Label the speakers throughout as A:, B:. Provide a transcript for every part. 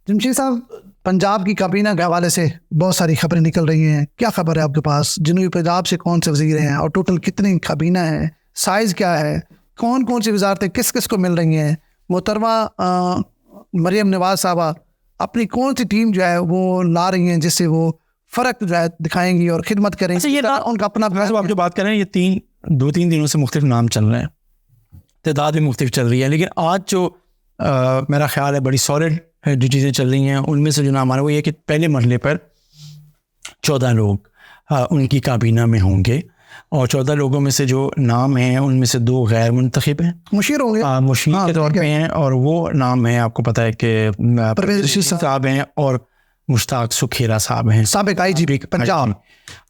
A: जमशेद साहब, पंजाब की काबीना के हवाले से बहुत सारी खबरें निकल रही हैं, क्या खबर है आपके पास? जनूबी पंजाब से कौन से वजीर हैं और टोटल कितनी काबीना है, साइज़ क्या है, कौन कौन सी वजारतें किस किस को मिल रही हैं? मोहतरमा मरियम नवाज साहबा अपनी कौन सी टीम जो है वो ला रही हैं जिससे वो फ़र्क जो है दिखाएंगी और खिदमत करेंगी?
B: अच्छा, ये
A: उनका अपना
B: आप जो बात कर रहे हैं, ये 2-3 दिनों से मुख्तलिफ नाम चल रहे हैं, तादाद भी मुख्तलिफ चल रही है, लेकिन आज जो मेरा ख्याल है बड़ी सॉलिड जो चीज़ें चल रही हैं, उनमें से जो नाम आ रहा है वो ये कि पहले मरहले पर 14 लोग उनकी काबीना में होंगे, और 14 लोगों में से जो नाम हैं उनमें से 2 गैर मुंतखब हैं,
A: मुशीर होंगे,
B: मुशीर के तौर पे हैं, और वो नाम है, आपको पता है कि परवेज़ रशीद साहब हैं और मुश्ताक सुखेरा साहब हैं,
A: साबिक IGP पंजाब,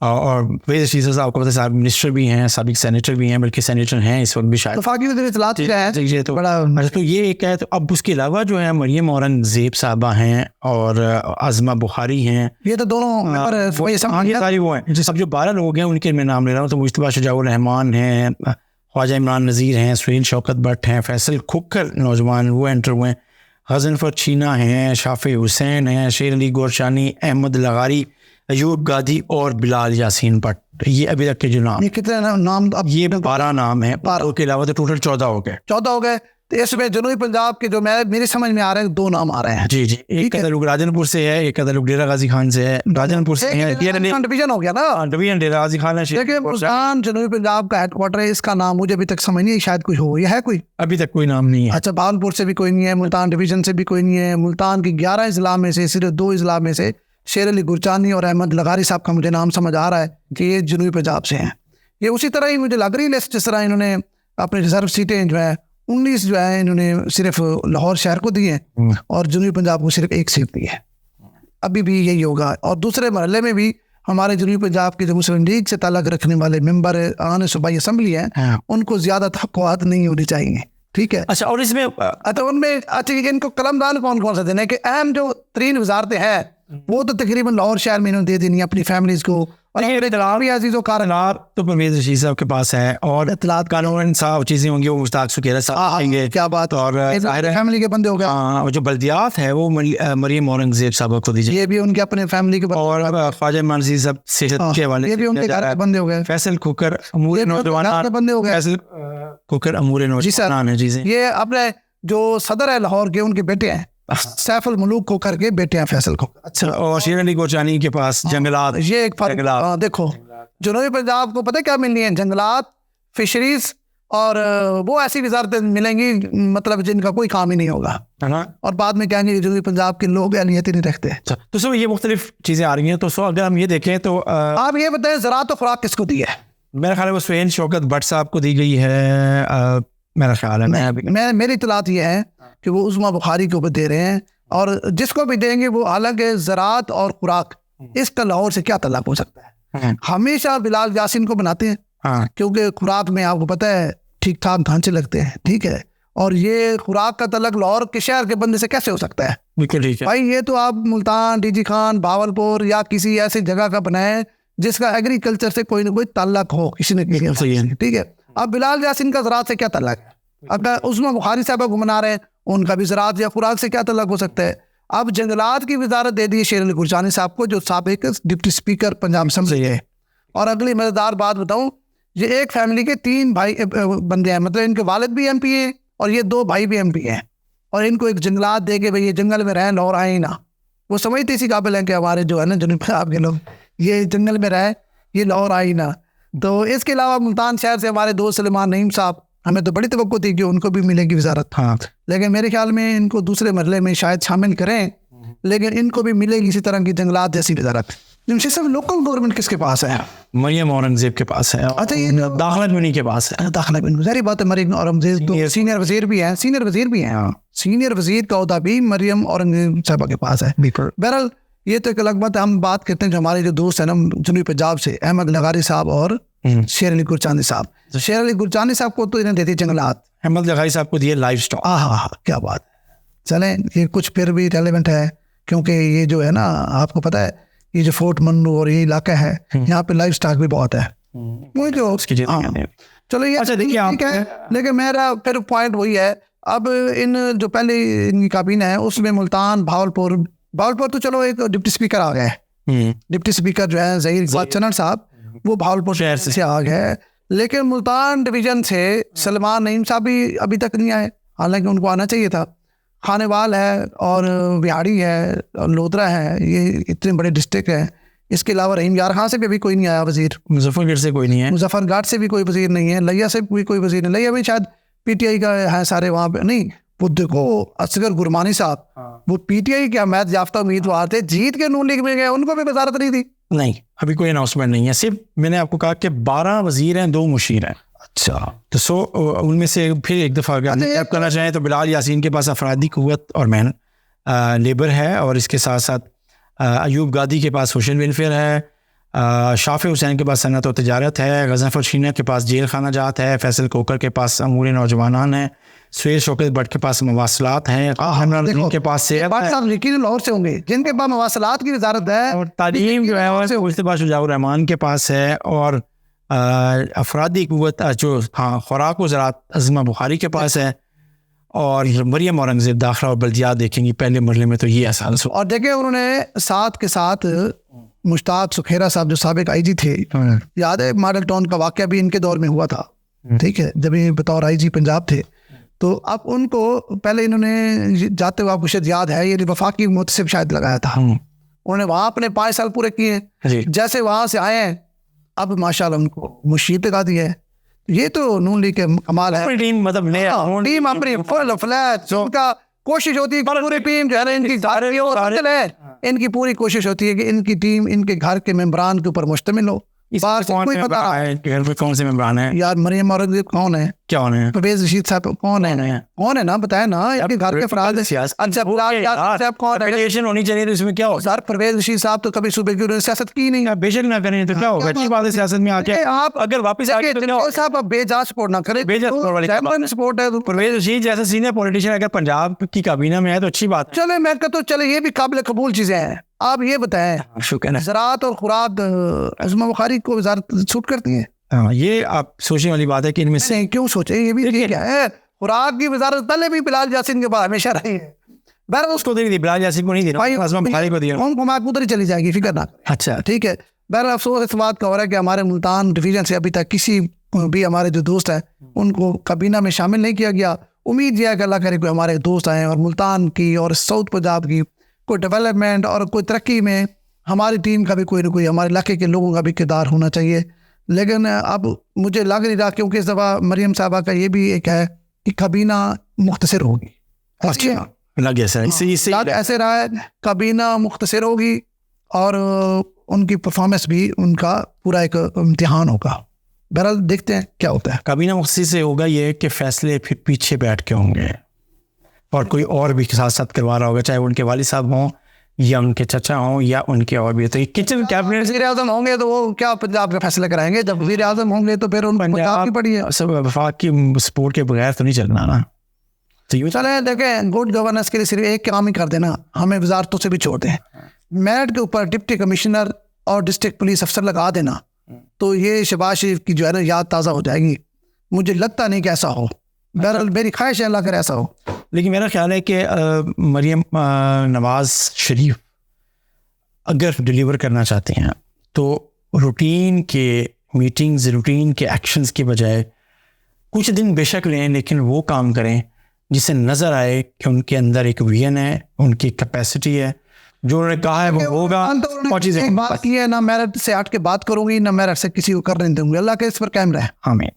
B: और परवेज़ रशीद साहब को पता है साहब मिनिस्टर भी हैं, साबिक सेनेटर भी हैं, बल्कि सेनेटर हैं इस वक्त भी शायद,
A: वफाकी वज़ीर इत्तलात क्या है,
B: ये तो
A: बड़ा
B: तो ये एक है। तो अब उसके अलावा जो है मरियम औरंगज़ेब साहबा हैं और आज़मा बुखारी हैं,
A: ये तो दोनों
B: ये सारी वो हैं। अब जो 12 लोग हैं उनके मैं नाम ले रहा हूँ, तो मुश्तबा शुजाउर रहमान हैं, ख्वाजा इमरान नज़ीर हैं, सुहेल शौकत भट्ट हैं, फैसल खुक्कर नौजवान वो एंटर हुए हैं, गज़नफ़र चीना हैं, शाफ़ी हुसैन हैं, शेर अली गोरशानी, अहमद लगारी, अयूब गादी और बिलाल यासीन भट्ट। ये अभी तक के जो नाम,
A: ये कितने नाम? अब
B: ये 12 नाम हैं, 12 के अलावा तो टोटल 14 हो गए।
A: 14 हो गए। तो इसमें जनूबी पंजाब के जो मेरी समझ में आ रहे हैं 2 नाम आ रहे हैं।
B: जी, एक का ताल्लुक राजनपुर से है, एक का ताल्लुक डेरा गाजी खान से है। राजनपुर से है,
A: डिवीजन हो गया ना,
B: डिवीजन डेरा गाजी खान है।
A: देखिए, मुल्तान जनूबी पंजाब का हेडक्वार्टर है, इसका नाम मुझे अभी तक समझ नहीं, शायद कोई हो, ये है कोई?
B: अभी तक कोई नाम नहीं है।
A: अच्छा, भावलपुर से भी कोई नहीं है, मुल्तान डिवीजन से भी कोई नहीं है। मुल्तान की 11 इजला में से सिर्फ 2 इजला में से शेर अली गुरचानी और अहमद लगारी साहब का मुझे नाम समझ आ रहा है कि ये जनूबी पंजाब से हैं। ये उसी तरह ही मुझे लग रही लिस्ट, जिस तरह इन्होंने अपनी रिजर्व सीटें जो है 19 जो है इन्होंने सिर्फ लाहौर शहर को दी है और जनूबी पंजाब को सिर्फ 1 सीट दी है। अभी भी यही होगा। और दूसरे मरहले में भी हमारे जनूबी पंजाब के जो मुस्लिम लीग से ताल्लुक़ रखने वाले मेंबर आने सूबाई असम्बली हैं, उनको ज़्यादा तवक्कुआत नहीं होनी चाहिए, ठीक है?
B: अच्छा, और इसमें
A: उनमें अच्छा इनको कलमदान कौन कौन सा देना है कि अहम जो 3 वजारतें हैं वो तो तकरीबन लाहौर शहर में इन्होंने दे देनी है अपनी फैमिलीज़ को। और
B: तो परवेज़ रशीद साहब के पास है, और इत्तलात कानून इंसाफ चीज़ें होंगी वो मुश्ताक सुखेरा साहब आएंगे।
A: क्या बात,
B: और
A: फैमिली के बंदे हो गए।
B: और जो बल्दियात है वो मरियम औरंगज़ेब साहब को दीजिए,
A: ये भी उनके अपने फैमिली के।
B: और ख्वाजा इमरान नज़ीर साहब सेहत के वाले,
A: ये भी उनके घर के बंदे हो गए।
B: फैसल खुकर अमूर नौजवान
A: बंदे हो गए,
B: फैसल खुकर अमूर नौजवान है। चीज़ें
A: ये अपने जो सदर है लाहौर के उनके बेटे हैं, सैफुल मुलूक खोखर के बेटे हैं फैसल खोखर। अच्छा,
B: और शेर अली गोरचानी के पास जंगलात।
A: ये एक फर्क। देखो, जनूबी पंजाब को पता है क्या मिलनी है? जंगलात, फिशरीज, और वो ऐसी वजारतें मिलेंगी मतलब जिनका कोई काम ही नहीं होगा, और बाद में कहेंगे जनूबी पंजाब के लोग अहलियत ही नहीं रखते।
B: तो सो ये मुख्तलिफ चीज़ें आ रही हैं। तो सो अगर हम ये देखें तो
A: आप ये बताएं ज़राअत और खुराक किसको दी है?
B: मेरा ख्याल है वो सुहेल शौकत भट्ट साहब को दी गई है, मेरा ख्याल है।
A: मेरी इत्तलात ये है कि वो उज़्मा बुखारी के ऊपर दे रहे हैं, और जिसको भी देंगे वो, हालांकि ज़राअत और खुराक इसका लाहौर से क्या तल्लुक़ हो सकता है? हमेशा बिलाल यासीन को बनाते हैं, क्योंकि खुराक में आपको पता है ठीक ठाक ढांचे लगते हैं, ठीक है? और ये खुराक का तल्लुक़ लाहौर के शहर के बंदे से कैसे हो सकता है?
B: बिल्कुल ठीक है
A: भाई, ये तो आप मुल्तान, डीजी खान, भावलपुर या किसी ऐसी जगह का बनाए जिसका एग्रीकल्चर से कोई ना कोई ताल्लुक़ हो किसी ने, ठीक है? अब बिलाल यासीन का ज़राअत से क्या ताल्लुक़ है? अगर उस्मा बुखारी साहब को मना रहे हैं, उनका भी ज़राअत या खुराक से क्या ताल्लुक़ हो सकता है? अब जंगलात की वजारत दे दी शेर अली गुरचानी साहब को, जो साबिक डिप्टी स्पीकर पंजाब असम्बली है। और अगली मज़ेदार बात बताऊं, ये एक फैमिली के 3 भाई बंदे हैं, मतलब इनके वालिद भी MP हैं और ये 2 भाई भी MP हैं, और इनको एक जंगलात दे के भाई ये जंगल में रहें, लाहौर आए ही ना। वो समझते इसी काबिल हैं कि हमारे जो है ना जनूबी पंजाब के लोग ये जंगल में रहे, ये लाहौर आए ही ना। तो इसके अलावा मुल्तान शहर से हमारे दोस्त सलेमान नईम साहब, हमें तो बड़ी तवक्को थी कि उनको भी मिलेगी वजारत, लेकिन मेरे ख्याल में इनको दूसरे मरहले में शायद शामिल करें, लेकिन इनको भी मिलेगी इसी तरह की जंगलात जैसी वजारत। जमशेद साहब, लोकल गवर्नमेंट किसके पास है?
B: मरियम औरंगज़ेब के पास है। अच्छा, ये दाखिला भी उन्हीं के पास है।
A: दाखिला भी सारी बात है। मरियम औरंगज़ेब तो सीनियर वजीर भी हैं, सीनियर वजीर का ओहदा भी मरियम औरंगज़ेब साहबा के पास है। बहरहाल, ये तो एक अलग बात है। हम बात करते हैं जो हमारे जो दोस्त हैं ना जनूबी पंजाब से, अहमद लगारी साहब और शेर अली गुरचानी साहब। तो शेर अली गुरचानी साहब को तो इन्हें देती जंगलात,
B: अहमद लगारी साहब को दिए लाइव स्टॉक।
A: हाँ, क्या बात है। चलें, ये कुछ फिर भी रेलेवेंट है, क्योंकि ये जो है ना, आपको पता है ये जो फोर्ट मन्नू और ये इलाका है, यहाँ पे लाइव स्टॉक भी बहुत है। वो जो चलो ये अच्छा देखिए, लेकिन मेरा फिर पॉइंट वही है अब इन जो पहले इनकी काबीना है उसमें मुल्तान, भावलपुर तो चलो एक डिप्टी स्पीकर आ गया है, डिप्टी स्पीकर जो है ज़हीर इकबाल चन्नन साहब, वो भावलपुर शहर से आ गए। लेकिन मुल्तान डिवीज़न से सलमान नईम साहब भी अभी तक नहीं आए, हालांकि उनको आना चाहिए था। खानेवाल है और बिहाड़ी है और लोधरा है, ये इतने बड़े डिस्ट्रिक्ट हैं। इसके अलावा रहीम यार खान से भी अभी कोई नहीं आया वजीर,
B: मुजफ्फरगढ़ से कोई नहीं है,
A: मुजफ्फरगढ़ से भी कोई वजीर नहीं है, लिया से भी कोई वजीर नहीं। लिया भी शायद पीटीआई का है सारे वहाँ पे, नहीं वो देखो असगर गुरमानी साहब वो पीटीआई के हमायत याफ्ता उम्मीदवार थे, जीत के नून लीग में गए, उनको भी वजारत नहीं थी।
B: नहीं अभी कोई अनाउंसमेंट नहीं है, सिर्फ मैंने आपको कहा कि 12 वजीर हैं, 2 मुशीर हैं।
A: अच्छा
B: तो उनमें से फिर एक दफ़ा अगर आप करना चाहें तो बिलाल यासीन के पास अफरादी क़ुव्वत और मेहनत लेबर है, और इसके साथ साथ अयूब गादी के पास सोशल वेलफेयर है, शाफी हुसैन के पास सनत और तजारत है, गज़नफ़र शीना के पास जेल खाना जात है, फैसल कोकर के पास अमूर नौजवानान है, सुहेल शौकत भट्ट के पास मवासलात हैं, के पास से
A: लाहौर से होंगे जिनके पास मवासलात की वजारत है,
B: और तालीम जो है मुस्तफा शुजाउर रहमान के पास है, और अफरादी क़ुव्वत जो खुराक व ज़राअत अज़मा बुखारी के पास है, और मरियम औरंगज़ेब दाखिला और बल्दियात देखेंगी पहले मरले में तो ये आसान।
A: और देखिए उन्होंने साथ के साथ मुश्ताक सुखेरा साहब जो साबिक आईजी थे, याद है मॉडल टाउन का वाक़या भी इनके दौर में हुआ था, ठीक है, जब ये बतौर आईजी पंजाब थे। तो अब उनको पहले इन्होंने जाते हुए आपको शायद याद है ये वफाकी मुतसिब शायद लगाया था, उन्होंने वहाँ अपने 5 साल पूरे किए, जैसे वहाँ से आए हैं अब माशाल्लाह उनको मुशीर लगा दी है। ये तो नून लीग के कमाल है,
B: टीम मतलब
A: टीम अपनी फुल फ्लैट, उनका कोशिश होती है पूरी टीम जो है ना इनकी इनकी पूरी कोशिश होती है कि इनकी टीम इनके घर के मेंबरान के ऊपर मुश्तमिल हो।
B: घर में कौन से मेंबरान है
A: यार? मरियम औरंगज़ेब कौन है,
B: क्या है,
A: परवेज रशीद साहब कौन है ना, बताए ना इनके घर के अफराद। अच्छा कौन है,
B: होनी चाहिए, तो इसमें क्या हो
A: सर? परवेज रशीद साहब तो कभी सूबे की सियासत की नहीं,
B: बेशक ना करें तो क्या होगा, अच्छी बात है सियासत में आके
A: आप
B: अगर वापस
A: साहब अब बेजा सपोर्ट ना करें, सपोर्ट है।
B: परवेज रशीद जैसा सीनियर पॉलिटिशियन अगर पंजाब की काबीना में है तो अच्छी बात है।
A: चले मैं कहता हूँ चले ये भी काबिल कबूल चीजें हैं। आप ये बताएं,
B: शुक्र है,
A: ज़राअत और खुराक अज़मा बुखारी को वजारत छूट करती है?
B: हाँ, ये आप सोचने वाली बात है कि इनमें से
A: क्यों सोचे, ये भी ठीक है। खुराक की वजारत पहले भी बिलाल यासीन के बाद हमेशा रही है, बहर
B: उसको दे दी, बिलाल यासीन को नहीं दी, अज़मा बुखारी को दिया,
A: कौन को उधर ही चली जाएगी, फिक्र ना।
B: अच्छा ठीक है।
A: बहर अफसोस इस बात का हो रहा है कि हमारे मुल्तान डिवीज़न से अभी तक किसी भी हमारे जो दोस्त हैं उनको काबीना में शामिल नहीं किया गया। उम्मीद यह है कि अल्लाह करे कोई हमारे दोस्त आए और मुल्तान की और साउथ पंजाब की कोई डेवलपमेंट और कोई तरक्की में हमारी टीम का भी कोई ना कोई, हमारे इलाके के लोगों का भी किरदार होना चाहिए। लेकिन अब मुझे लग नहीं रहा, क्योंकि इस दफ़ा मरियम साहबा का ये भी एक है कि काबीना मुख्तसर होगी।
B: अच्छा लग
A: ऐसे रहा है, काबीना मुख्तसर होगी और उनकी परफॉर्मेंस भी उनका पूरा एक इम्तिहान होगा। बहरहाल देखते हैं क्या होता है।
B: काबीना मुख्तसर से होगा ये कि फैसले फिर पीछे बैठ के होंगे और कोई और भी साथ साथ करवा रहा होगा, चाहे उनके वालिद साहब हों या उनके चचा हों या उनके और भी। तो ये किचन कैबिनेट
A: वज़ीर आज़म होंगे तो वो क्या पंजाब का फैसला कराएंगे? जब वज़ीर आज़म होंगे तो फिर उनको पंजाब की पड़ी है,
B: सब वफाक की सपोर्ट के बगैर तो नहीं चलना ना। तो यूँ
A: चले देखें, गुड गवर्नेंस के लिए सिर्फ एक काम ही कर देना, हमें वजारतों से भी छोड़ दें, मेरिट के ऊपर डिप्टी कमिश्नर और डिस्ट्रिक्ट पुलिस अफसर लगा देना, तो ये शहबाज शरीफ की जो है ना याद ताज़ा हो जाएगी। मुझे लगता नहीं कि ऐसा हो, बहरहाल मेरी ख्वाहिश है अल्लाह करे ऐसा हो।
B: लेकिन मेरा ख्याल है कि मरियम नवाज़ शरीफ अगर डिलीवर करना चाहते हैं तो रूटीन के मीटिंग्स, रूटीन के एक्शंस के बजाय कुछ दिन बेशक लें, लेकिन वो काम करें जिससे नज़र आए कि उनके अंदर एक विजन है, उनकी कैपेसिटी है, जो उन्होंने कहा है वो होगा। और चीज़ें
A: बात की है ना, मेरिट से हट के बात करूंगी ना मेरिट से किसी को करने दूंगी। अल्लाह के इस पर कायम रहे।
B: आमीन।